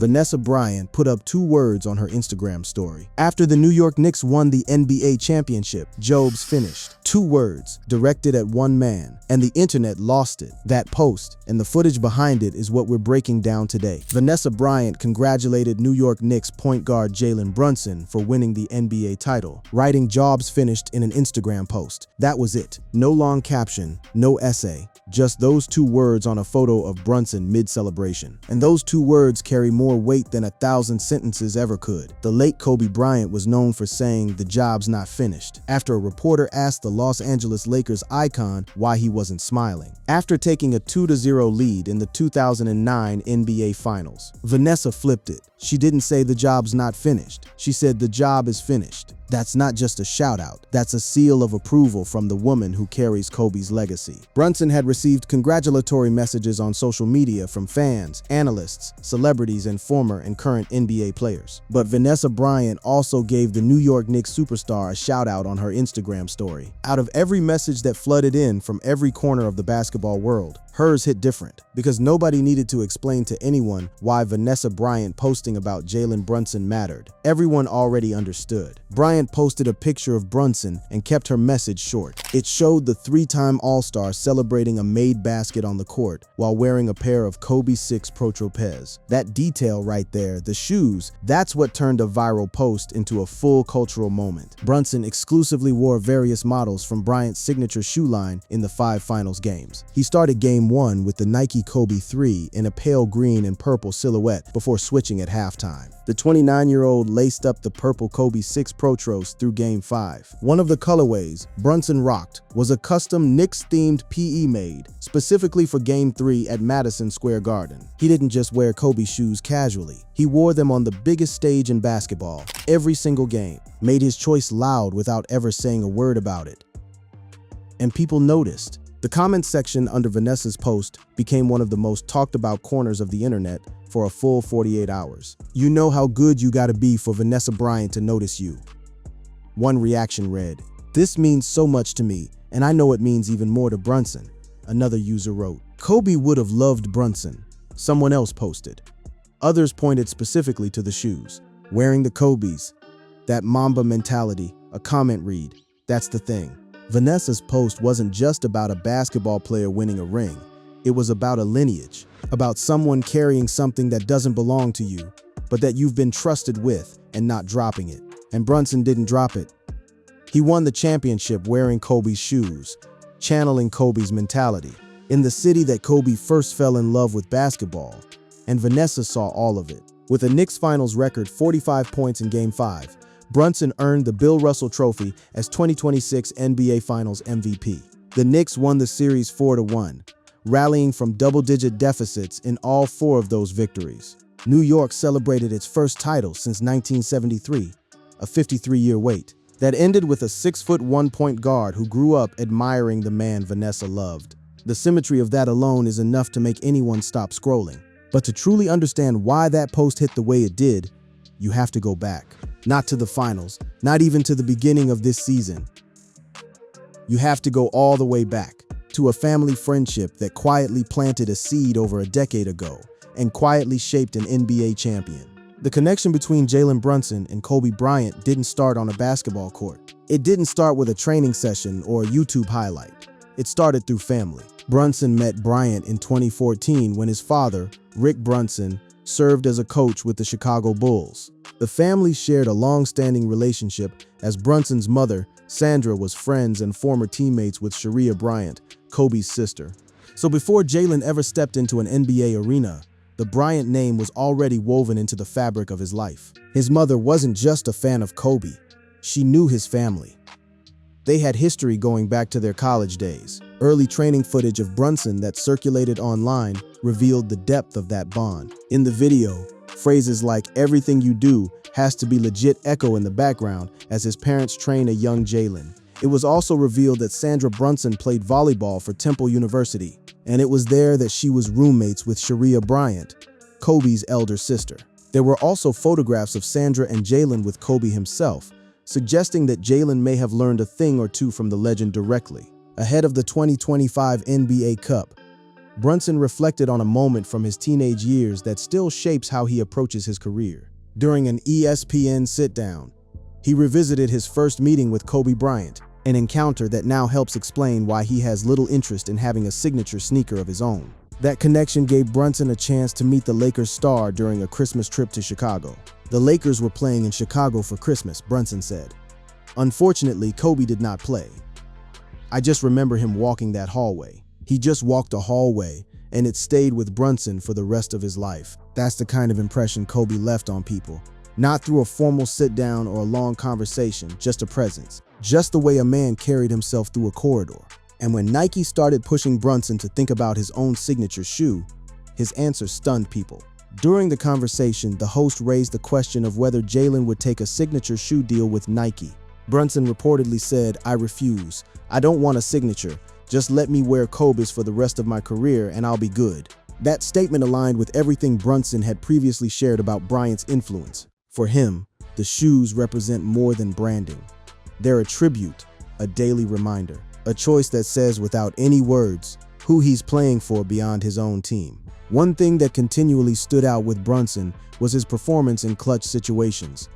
Vanessa Bryant put up 2 words on her Instagram story. After the New York Knicks won the NBA championship, Jobs finished. 2 words, directed at one man, and the internet lost it. That post, and the footage behind it is what we're breaking down today. Vanessa Bryant congratulated New York Knicks point guard Jalen Brunson for winning the NBA title, writing "Jobs finished" in an Instagram post. That was it. No long caption, no essay. Just those 2 words on a photo of Brunson mid-celebration. And those 2 words carry more weight than 1,000 sentences ever could. The late Kobe Bryant was known for saying the job's not finished, after a reporter asked the Los Angeles Lakers icon why he wasn't smiling. After taking a 2-0 lead in the 2009 NBA Finals, Vanessa flipped it. She didn't say the job's not finished. She said the job is finished. That's not just a shout out, that's a seal of approval from the woman who carries Kobe's legacy. Brunson had received congratulatory messages on social media from fans, analysts, celebrities, and former and current NBA players. But Vanessa Bryant also gave the New York Knicks superstar a shout out on her Instagram story. Out of every message that flooded in from every corner of the basketball world, hers hit different, because nobody needed to explain to anyone why Vanessa Bryant posting about Jalen Brunson mattered. Everyone already understood. Bryant posted a picture of Brunson and kept her message short. It showed the 3-time All-Star celebrating a made basket on the court while wearing a pair of Kobe 6 Pro Tropez. That detail right there, the shoes, that's what turned a viral post into a full cultural moment. Brunson exclusively wore various models from Bryant's signature shoe line in the 5 finals games. He started Game 1 with the Nike Kobe 3 in a pale green and purple silhouette before switching at halftime. The 29-year-old laced up the purple Kobe 6 Pro Tros through Game 5. One of the colorways Brunson rocked was a custom Knicks-themed PE made specifically for Game 3 at Madison Square Garden. He didn't just wear Kobe shoes casually. He wore them on the biggest stage in basketball, every single game, made his choice loud without ever saying a word about it. And people noticed. The comment section under Vanessa's post became one of the most talked about corners of the internet for a full 48 hours. You know how good you gotta be for Vanessa Bryant to notice you. One reaction read, "This means so much to me, and I know it means even more to Brunson." Another user wrote, "Kobe would have loved Brunson." Someone else posted. Others pointed specifically to the shoes. "Wearing the Kobes. That Mamba mentality." A comment read, "That's the thing." Vanessa's post wasn't just about a basketball player winning a ring. It was about a lineage, about someone carrying something that doesn't belong to you, but that you've been trusted with and not dropping it. And Brunson didn't drop it. He won the championship wearing Kobe's shoes, channeling Kobe's mentality, in the city that Kobe first fell in love with basketball. And Vanessa saw all of it. With a Knicks Finals record 45 points in Game 5, Brunson earned the Bill Russell Trophy as 2026 NBA Finals MVP. The Knicks won the series 4-1, rallying from double-digit deficits in all 4 of those victories. New York celebrated its first title since 1973, a 53-year wait. That ended with a 6'1" point guard who grew up admiring the man Vanessa loved. The symmetry of that alone is enough to make anyone stop scrolling. But to truly understand why that post hit the way it did, you have to go back. Not to the finals, not even to the beginning of this season. You have to go all the way back to a family friendship that quietly planted a seed over a decade ago and quietly shaped an NBA champion. The connection between Jalen Brunson and Kobe Bryant didn't start on a basketball court. It didn't start with a training session or a YouTube highlight. It started through family. Brunson met Bryant in 2014 when his father, Rick Brunson, served as a coach with the Chicago Bulls. The family shared a long-standing relationship as Brunson's mother, Sandra, was friends and former teammates with Sharia Bryant, Kobe's sister. So before Jalen ever stepped into an NBA arena, the Bryant name was already woven into the fabric of his life. His mother wasn't just a fan of Kobe, she knew his family. They had history going back to their college days. Early training footage of Brunson that circulated online revealed the depth of that bond. In the video, phrases like "everything you do has to be legit" echo in the background as his parents train a young Jalen. It was also revealed that Sandra Brunson played volleyball for Temple University, and it was there that she was roommates with Sharia Bryant, Kobe's elder sister. There were also photographs of Sandra and Jalen with Kobe himself, suggesting that Jalen may have learned a thing or two from the legend directly. Ahead of the 2025 NBA Cup, Brunson reflected on a moment from his teenage years that still shapes how he approaches his career. During an ESPN sit-down, he revisited his first meeting with Kobe Bryant, an encounter that now helps explain why he has little interest in having a signature sneaker of his own. That connection gave Brunson a chance to meet the Lakers star during a Christmas trip to Chicago. The Lakers were playing in Chicago for Christmas, Brunson said. Unfortunately, Kobe did not play. I just remember him walking that hallway. He just walked a hallway, and it stayed with Brunson for the rest of his life. That's the kind of impression Kobe left on people. Not through a formal sit-down or a long conversation, just a presence. Just the way a man carried himself through a corridor. And when Nike started pushing Brunson to think about his own signature shoe, his answer stunned people. During the conversation, the host raised the question of whether Jalen would take a signature shoe deal with Nike. Brunson reportedly said, "I refuse. I don't want a signature. Just let me wear Kobe's for the rest of my career and I'll be good." That statement aligned with everything Brunson had previously shared about Bryant's influence. For him, the shoes represent more than branding. They're a tribute, a daily reminder, a choice that says without any words who he's playing for beyond his own team. One thing that continually stood out with Brunson was his performance in clutch situations,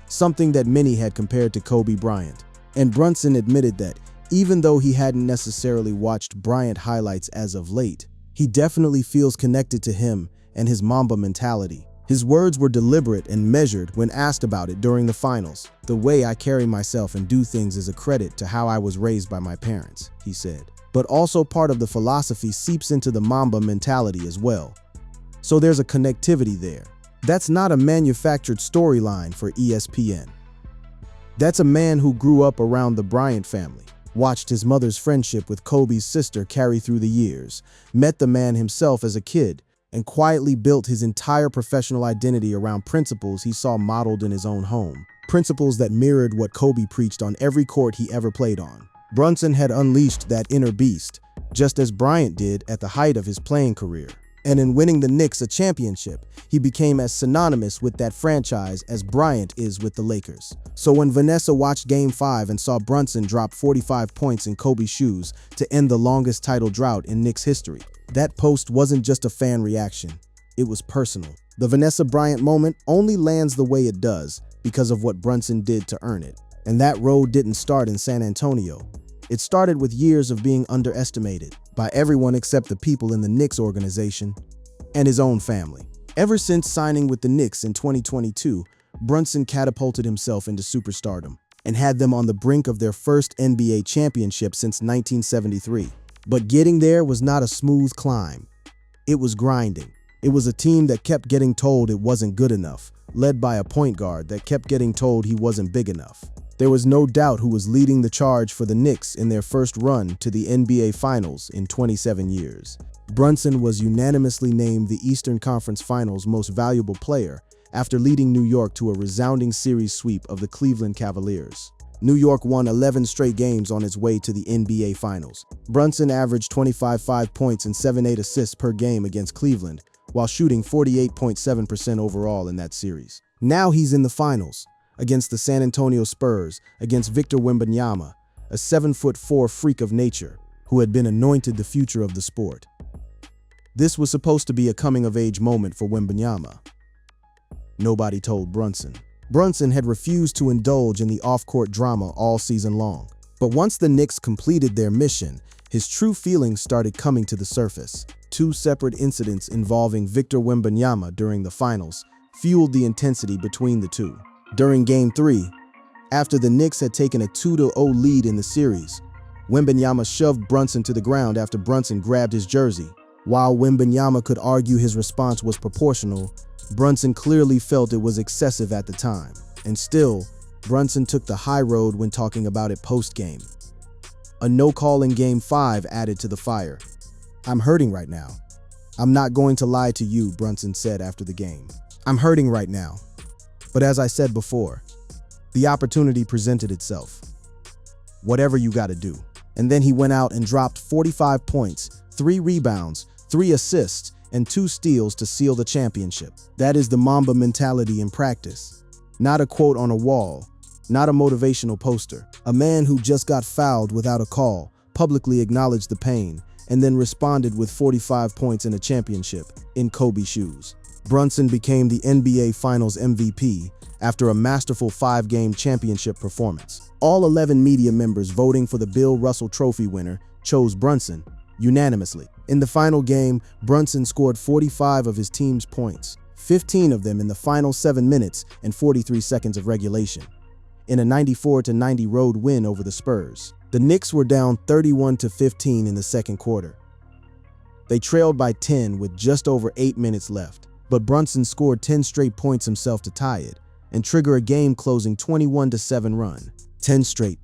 something that many had compared to Kobe Bryant. And Brunson admitted that, even though he hadn't necessarily watched Bryant highlights as of late, he definitely feels connected to him and his Mamba mentality. His words were deliberate and measured when asked about it during the finals. "The way I carry myself and do things is a credit to how I was raised by my parents," he said. But also part of the philosophy seeps into the Mamba mentality as well. So there's a connectivity there. That's not a manufactured storyline for ESPN. That's a man who grew up around the Bryant family, watched his mother's friendship with Kobe's sister carry through the years, met the man himself as a kid, and quietly built his entire professional identity around principles he saw modeled in his own home. Principles that mirrored what Kobe preached on every court he ever played on. Brunson had unleashed that inner beast, just as Bryant did at the height of his playing career. And in winning the Knicks a championship, he became as synonymous with that franchise as Bryant is with the Lakers. So when Vanessa watched Game 5 and saw Brunson drop 45 points in Kobe's shoes to end the longest title drought in Knicks history, that post wasn't just a fan reaction, it was personal. The Vanessa Bryant moment only lands the way it does because of what Brunson did to earn it. And that road didn't start in San Antonio. It started with years of being underestimated by everyone except the people in the Knicks organization and his own family. Ever since signing with the Knicks in 2022, Brunson catapulted himself into superstardom and had them on the brink of their first NBA championship since 1973. But getting there was not a smooth climb. It was grinding. It was a team that kept getting told it wasn't good enough, led by a point guard that kept getting told he wasn't big enough. There was no doubt who was leading the charge for the Knicks in their first run to the NBA Finals in 27 years. Brunson was unanimously named the Eastern Conference Finals Most Valuable Player after leading New York to a resounding series sweep of the Cleveland Cavaliers. New York won 11 straight games on its way to the NBA Finals. Brunson averaged 25 points and 7-8 assists per game against Cleveland, while shooting 48.7% overall in that series. Now he's in the finals, against the San Antonio Spurs, against Victor Wembanyama, a 7'4" freak of nature who had been anointed the future of the sport. This was supposed to be a coming-of-age moment for Wembanyama. Nobody told Brunson. Brunson had refused to indulge in the off-court drama all season long. But once the Knicks completed their mission, his true feelings started coming to the surface. Two separate incidents involving Victor Wembanyama during the finals fueled the intensity between the two. During Game 3, after the Knicks had taken a 2-0 lead in the series, Wembanyama shoved Brunson to the ground after Brunson grabbed his jersey. While Wembanyama could argue his response was proportional, Brunson clearly felt it was excessive at the time. And still, Brunson took the high road when talking about it post-game. A no call in Game 5 added to the fire. "I'm hurting right now. I'm not going to lie to you," Brunson said after the game. "I'm hurting right now. But as I said before, the opportunity presented itself. Whatever you gotta do." And then he went out and dropped 45 points, 3 rebounds, 3 assists, and 2 steals to seal the championship. That is the Mamba mentality in practice. Not a quote on a wall, not a motivational poster. A man who just got fouled without a call, publicly acknowledged the pain, and then responded with 45 points in a championship in Kobe shoes. Brunson became the NBA Finals MVP after a masterful 5-game championship performance. All 11 media members voting for the Bill Russell Trophy winner chose Brunson unanimously. In the final game, Brunson scored 45 of his team's points, 15 of them in the final 7 minutes and 43 seconds of regulation, in a 94-90 road win over the Spurs. The Knicks were down 31-15 in the second quarter. They trailed by 10 with just over 8 minutes left, but Brunson scored 10 straight points himself to tie it and trigger a game-closing 21-7 run. 10 straight.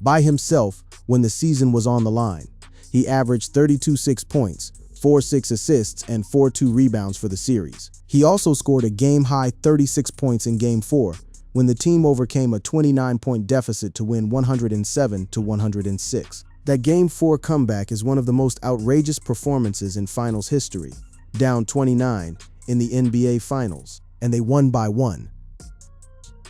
By himself when the season was on the line. He averaged 32.6 points, 4.6 assists, and 4.2 rebounds for the series. He also scored a game-high 36 points in Game 4 when the team overcame a 29-point deficit to win 107-106. That Game 4 comeback is one of the most outrageous performances in finals history. Down 29 in the NBA Finals, and they won by 1.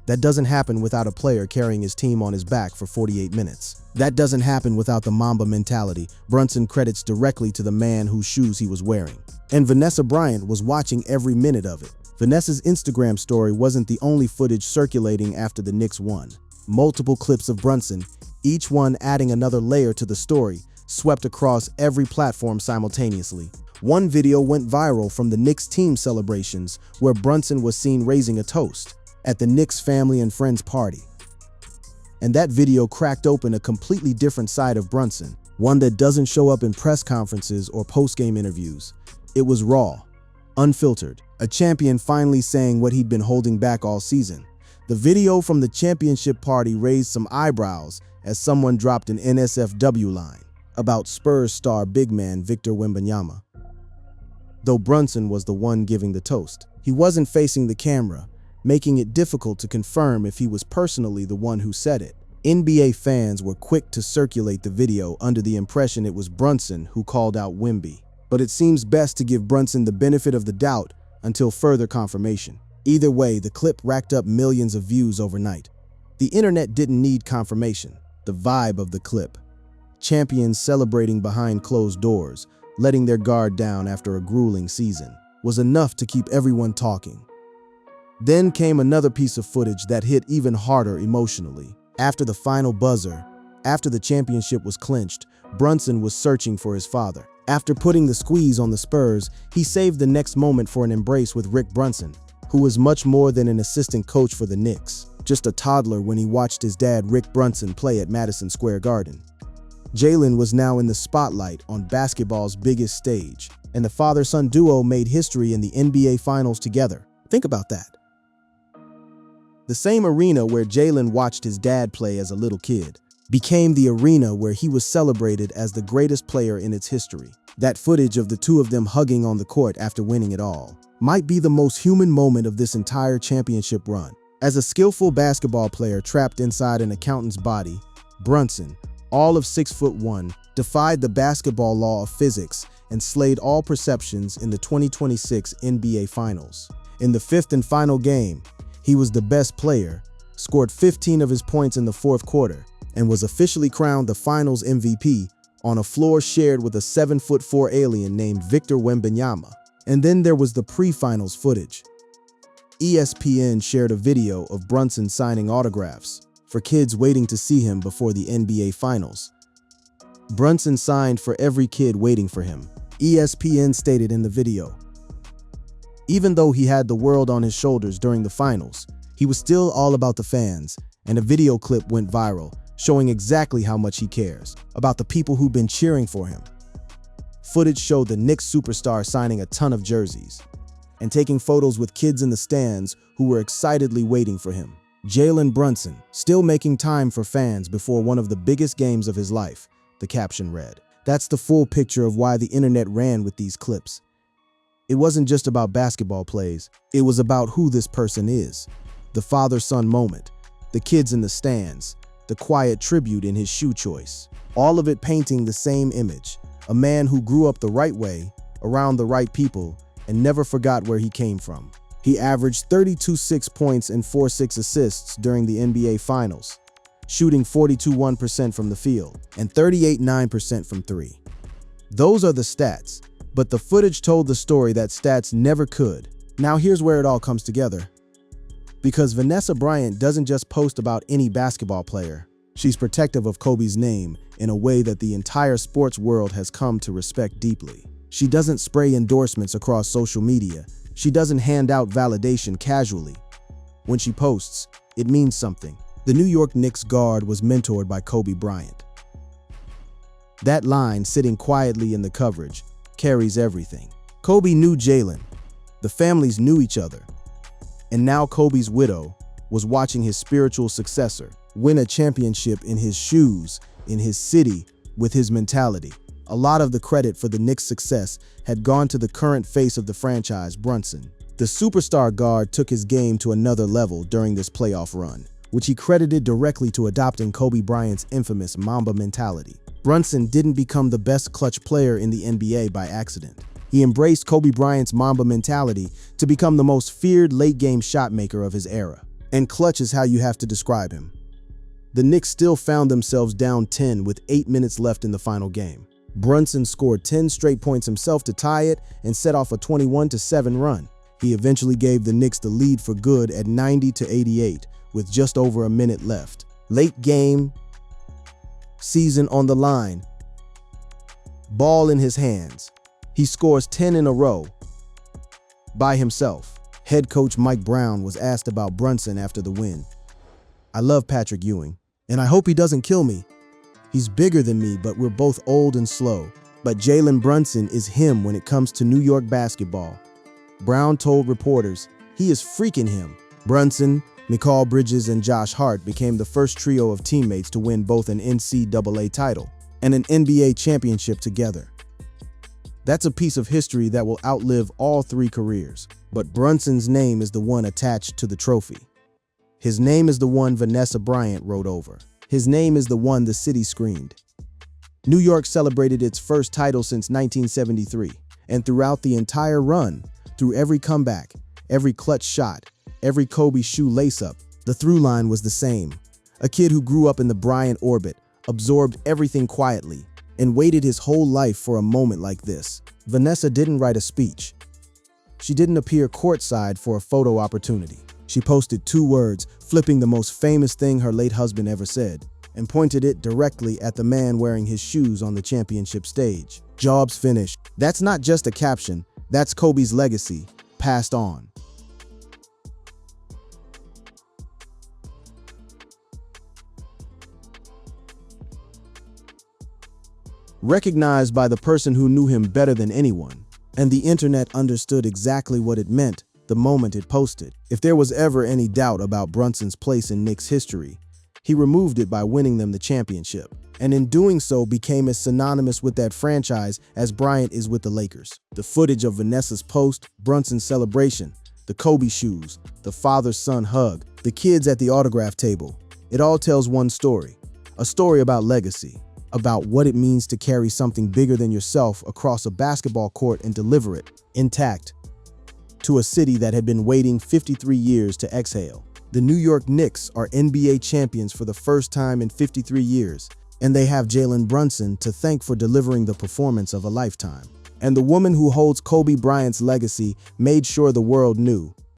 That doesn't happen without a player carrying his team on his back for 48 minutes. That doesn't happen without the Mamba mentality Brunson credits directly to the man whose shoes he was wearing. And Vanessa Bryant was watching every minute of it. Vanessa's Instagram story wasn't the only footage circulating after the Knicks won. Multiple clips of Brunson, each one adding another layer to the story, swept across every platform simultaneously. One video went viral from the Knicks team celebrations where Brunson was seen raising a toast at the Knicks family and friends party. And that video cracked open a completely different side of Brunson, one that doesn't show up in press conferences or post-game interviews. It was raw, unfiltered, a champion finally saying what he'd been holding back all season. The video from the championship party raised some eyebrows as someone dropped an NSFW line about Spurs star big man Victor Wembanyama. Though Brunson was the one giving the toast, he wasn't facing the camera, making it difficult to confirm if he was personally the one who said it. NBA fans were quick to circulate the video under the impression it was Brunson who called out Wemby. But it seems best to give Brunson the benefit of the doubt until further confirmation. Either way, the clip racked up millions of views overnight. The internet didn't need confirmation. The vibe of the clip, champions celebrating behind closed doors, letting their guard down after a grueling season, was enough to keep everyone talking. Then came another piece of footage that hit even harder emotionally. After the final buzzer, after the championship was clinched, Brunson was searching for his father. After putting the squeeze on the Spurs, he saved the next moment for an embrace with Rick Brunson, who was much more than an assistant coach for the Knicks, just a toddler when he watched his dad Rick Brunson play at Madison Square Garden. Jalen was now in the spotlight on basketball's biggest stage, and the father-son duo made history in the NBA Finals together. Think about that. The same arena where Jalen watched his dad play as a little kid became the arena where he was celebrated as the greatest player in its history. That footage of the two of them hugging on the court after winning it all might be the most human moment of this entire championship run. As a skillful basketball player trapped inside an accountant's body, Brunson, all of 6'1", defied the basketball law of physics and slayed all perceptions in the 2026 NBA Finals. In the fifth and final game, he was the best player, scored 15 of his points in the fourth quarter, and was officially crowned the Finals MVP on a floor shared with a 7'4" alien named Victor Wembanyama. And then there was the pre-finals footage. ESPN shared a video of Brunson signing autographs for kids waiting to see him before the NBA Finals. Brunson signed for every kid waiting for him, ESPN stated in the video. Even though he had the world on his shoulders during the finals, he was still all about the fans, and a video clip went viral, showing exactly how much he cares about the people who've been cheering for him. Footage showed the Knicks superstar signing a ton of jerseys and taking photos with kids in the stands who were excitedly waiting for him. Jalen Brunson, still making time for fans before one of the biggest games of his life, the caption read. That's the full picture of why the internet ran with these clips. It wasn't just about basketball plays, it was about who this person is. The father-son moment, the kids in the stands, the quiet tribute in his shoe choice. All of it painting the same image, a man who grew up the right way, around the right people, and never forgot where he came from. He averaged 32.6 points and 4.6 assists during the NBA Finals, shooting 42.1% from the field and 38.9% from three. Those are the stats, but the footage told the story that stats never could. Now here's where it all comes together. Because Vanessa Bryant doesn't just post about any basketball player. She's protective of Kobe's name in a way that the entire sports world has come to respect deeply. She doesn't spray endorsements across social media. She doesn't hand out validation casually. When she posts, it means something. The New York Knicks guard was mentored by Kobe Bryant. That line, sitting quietly in the coverage, carries everything. Kobe knew Jalen. The families knew each other. And now Kobe's widow was watching his spiritual successor win a championship in his shoes, in his city, with his mentality. A lot of the credit for the Knicks' success had gone to the current face of the franchise, Brunson. The superstar guard took his game to another level during this playoff run, which he credited directly to adopting Kobe Bryant's infamous Mamba mentality. Brunson didn't become the best clutch player in the NBA by accident. He embraced Kobe Bryant's Mamba mentality to become the most feared late-game shot maker of his era. And clutch is how you have to describe him. The Knicks still found themselves down 10 with 8 minutes left in the final game. Brunson scored 10 straight points himself to tie it and set off a 21-7 run. He eventually gave the Knicks the lead for good at 90-88 with just over a minute left. Late game, season on the line, ball in his hands. He scores 10 in a row by himself. Head coach Mike Brown was asked about Brunson after the win. "I love Patrick Ewing, and I hope he doesn't kill me. He's bigger than me, but we're both old and slow. But Jalen Brunson is him when it comes to New York basketball." Brown told reporters, "He is freaking him." Brunson, Mikal Bridges, and Josh Hart became the first trio of teammates to win both an NCAA title and an NBA championship together. That's a piece of history that will outlive all three careers. But Brunson's name is the one attached to the trophy. His name is the one Vanessa Bryant wrote over. His name is the one the city screamed. New York celebrated its first title since 1973, and throughout the entire run, through every comeback, every clutch shot, every Kobe shoe lace-up, the through line was the same. A kid who grew up in the Bryant orbit, absorbed everything quietly, and waited his whole life for a moment like this. Vanessa didn't write a speech. She didn't appear courtside for a photo opportunity. She posted 2 words, flipping the most famous thing her late husband ever said, and pointed it directly at the man wearing his shoes on the championship stage. "Job's finished." That's not just a caption, that's Kobe's legacy, passed on. Recognized by the person who knew him better than anyone, and the internet understood exactly what it meant the moment it posted. If there was ever any doubt about Brunson's place in Knicks history, he removed it by winning them the championship, and in doing so became as synonymous with that franchise as Bryant is with the Lakers. The footage of Vanessa's post, Brunson's celebration, the Kobe shoes, the father-son hug, the kids at the autograph table, it all tells one story, a story about legacy. About what it means to carry something bigger than yourself across a basketball court and deliver it, intact, to a city that had been waiting 53 years to exhale. The New York Knicks are NBA champions for the first time in 53 years, and they have Jalen Brunson to thank for delivering the performance of a lifetime. And the woman who holds Kobe Bryant's legacy made sure the world knew